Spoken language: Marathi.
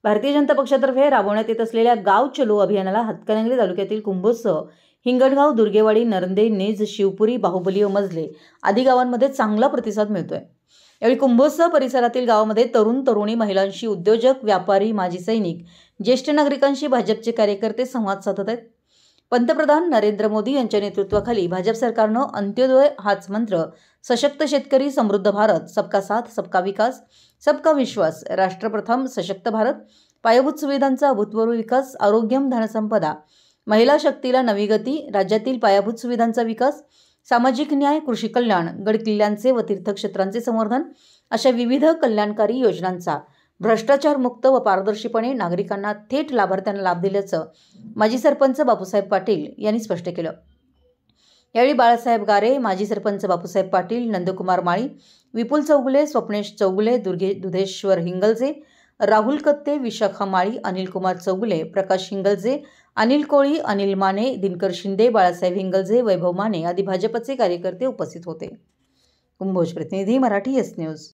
भारतीय जनता पक्षातर्फे राबवण्यात येत असलेल्या गाव चलो अभियानाला हातकणंगले तालुक्यातील कुंभोजसह हिंगणगाव, दुर्गेवाडी, नरंदे, नेज, शिवपुरी, बाहुबली व मजले आदी गावांमध्ये चांगला प्रतिसाद मिळतोय। यावेळी कुंभोजसह परिसरातील गावामध्ये तरुण तरुणी, महिलांशी उद्योजक, व्यापारी, माजी सैनिक, ज्येष्ठ नागरिकांशी भाजपचे कार्यकर्ते संवाद साधत आहेत। पंतप्रधान नरेंद्र मोदी यांच्या नेतृत्वाखाली भाजप सरकारनं अंत्योदय हाच मंत्र, सशक्त शेतकरी, समृद्ध भारत, सबका साथ, सबका विकास, सबका विश्वास, राष्ट्रप्रथम, सशक्त भारत, पायाभूत सुविधांचा अभूतपूर्व विकास, आरोग्यम, धनसंपदा, महिला शक्तीला नवी गती, राज्यातील पायाभूत सुविधांचा विकास, सामाजिक न्याय, कृषी कल्याण, गडकिल्ल्यांचे व तीर्थक्षेत्रांचे संवर्धन अशा विविध कल्याणकारी योजनांचा भ्रष्टाचार मुक्त व पारदर्शीपणे नागरिकांना थेट लाभार्थ्यांना लाभ दिल्याचं माजी सरपंच बापूसाहेब पाटील यांनी स्पष्ट केलं। यावेळी बाळासाहेब गारे, माजी सरपंच बापूसाहेब पाटील, नंदकुमार माळी, विपुल चौगुले, स्वप्नेश चौगुले, दुधेश्वर हिंगलजे, राहुल कत्ते, विशाखा माळी, अनिल कुमार चौगुले, प्रकाश हिंगलजे, अनिल कोळी, अनिल माने, दिनकर शिंदे, बाळासाहेब हिंगलजे, वैभव माने आदी भाजपचे कार्यकर्ते उपस्थित होते। कुंभोज प्रतिनिधी, मराठी एस न्यूज।